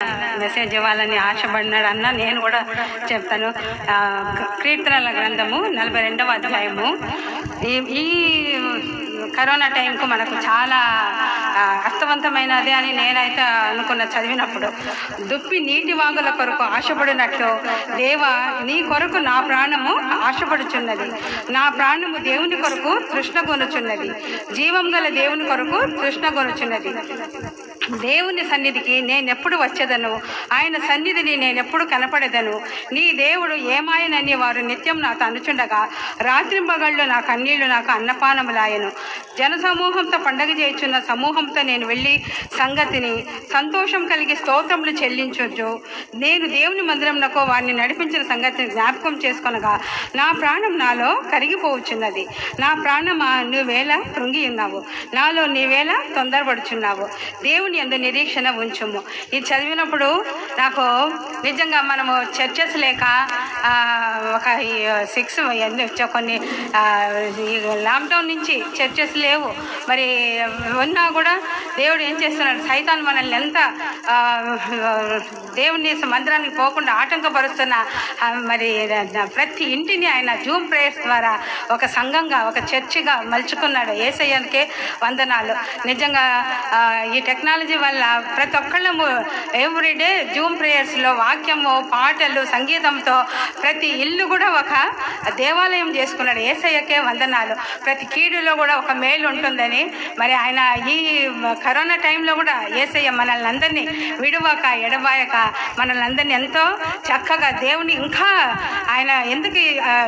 Message ఇవ్వాలని ఆశపడినాడు అన్న. నేను కూడా చెప్తాను. కీర్తనల గ్రంథము 42వ అధ్యాయము. ఈ కరోనా టైంకు మనకు చాలా అర్థవంతమైనదే అని నేనైతే అనుకున్న చదివినప్పుడు. దుప్పి నీటి వాగుల కొరకు ఆశపడినట్లు దేవా నీ కొరకు నా ప్రాణము ఆశపడుచున్నది. నా ప్రాణము దేవుని కొరకు తృష్ణగొనుచున్నది. జీవం గల దేవుని కొరకు తృష్ణగొనుచున్నది. దేవుని సన్నిధికి నేనెప్పుడు వచ్చేదను, ఆయన సన్నిధిని నేనెప్పుడు కనపడేదను. నీ దేవుడు ఏమాయనని వారు నిత్యం నాకు అనుచుండగా రాత్రింబగళ్ళు నా కన్నీళ్లు నాకు అన్నపానములాయను. జనసమూహంతో పండగ చేయుచున్న సమూహంతో నేను వెళ్ళి సంగతిని సంతోషం కలిగి స్తోత్రములు చెల్లించొచ్చు. నేను దేవుని మందిరంనకు వారిని నడిపించిన సంగతిని జ్ఞాపకం చేసుకొనగా నా ప్రాణం నాలో కరిగిపోవచ్చున్నది. నా ప్రాణమా నువ్వేళ కృంగి ఉన్నావు, నాలో నీవేళ తొందరపడుచున్నావు. దేవుని యందు నిరీక్షణ ఉంచుము. ఇది చదివినప్పుడు నాకు నిజంగా మనము చర్చెస్ లేక ఒక 6 కొన్ని లాక్డౌన్ నుంచి చర్చెస్ లేవు. మరి ఉన్నా కూడా దేవుడు ఏం చేస్తున్నాడు, సైతాన్ మనల్ని ఎంత దేవుని మందిరానికి పోకుండా ఆటంకపరుస్తున్న మరి ప్రతి ఇంటిని ఆయన జూమ్ ప్రేయర్స్ ద్వారా ఒక సంఘంగా ఒక చర్చిగా మలుచుకున్నాడు. యేసయ్యకే వందనాలు. నిజంగా ఈ టెక్నాలజీ వల్ల ప్రతి ఒక్కళ్ళము ఎవ్రీడే జూమ్ ప్రేయర్స్లో వాక్యము, పాటలు, సంగీతంతో ప్రతి ఇల్లు కూడా ఒక దేవాలయం చేసుకున్నాడు. యేసయ్యకే వందనాలు. ప్రతి కీడులో కూడా ఒక మేలు ఉంటుందని మరి ఆయన ఈ కరోనా టైంలో కూడా యేసయ్య మనల్ని అందరినీ విడువక ఎడబాయక మనల్ని అందరినీ ఎంతో చక్కగా దేవుని ఇంకా ఆయన ఎందుకు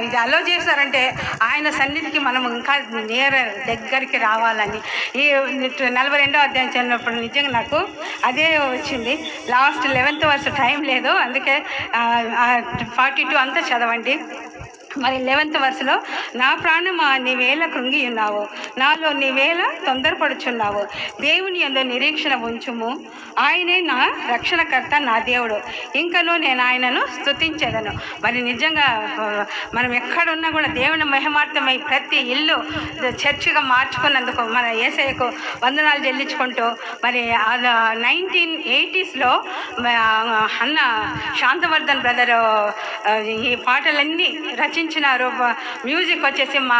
ఇది అలో చేశారంటే ఆయన సన్నిధికి మనం ఇంకా దగ్గరికి రావాలని. ఈ 42వ అధ్యాయం చదివినప్పుడు నిజంగా నాకు అదే వచ్చింది. లాస్ట్ 11th వర్స్ టైం లేదు, అందుకే 42 అంతా చదవండి. మరి 11th వర్స్లో నా ప్రాణమా నీవేళ కృంగి ఉన్నావు, నాలో నీవేళ తొందరపడుచున్నావు. దేవుని యందు నిరీక్షణ ఉంచుము. ఆయనే నా రక్షణకర్త, నా దేవుడు. ఇంకనూ నేను ఆయనను స్తుతించేదను. మరి నిజంగా మనం ఎక్కడున్నా కూడా దేవుని మహిమార్థమై ప్రతి ఇల్లు చర్చిగా మార్చుకున్నందుకు మన యేసయ్యకు వందనాలు చెల్లించుకుంటూ మరి 1980sలో అన్న శాంతవర్ధన్ బ్రదర్ ఈ పాటలన్నీ రచించినారు. మ్యూజిక్ వచ్చేసి మా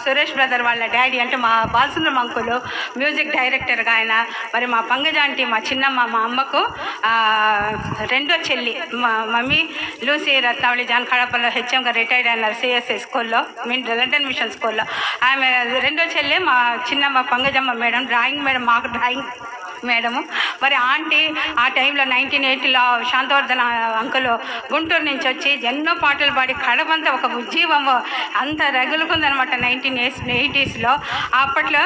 సురేష్ బ్రదర్ వాళ్ళ డాడీ అంటే మా బాలసుందరం అంకులు మ్యూజిక్ డైరెక్టర్గా ఆయన. మరి మా పంగజాంటి మా చిన్నమ్మ, మా అమ్మకు రెండో చెల్లి మా మమ్మీ లూసీ రత్నావళి జాన్ కడపలో హెచ్ఎంగా రిటైర్డ్ అయినారు సిఎస్ఐ స్కూల్లో, లండన్ మిషన్ స్కూల్లో. ఆమె రెండో చెల్లి మా చిన్నమ్మ పంగజమ్మ మేడం, డ్రాయింగ్ మేడం, మాకు డ్రాయింగ్ మేడము. మరి ఆంటీ ఆ టైంలో 1980లో శాంతవర్ధన అంకులు గుంటూరు నుంచి వచ్చి ఎన్నో పాటలు పాడి కడపంతా ఒక ఉజ్జీవము అంత రగులుకుందనమాట 1980sలో. అప్పట్లో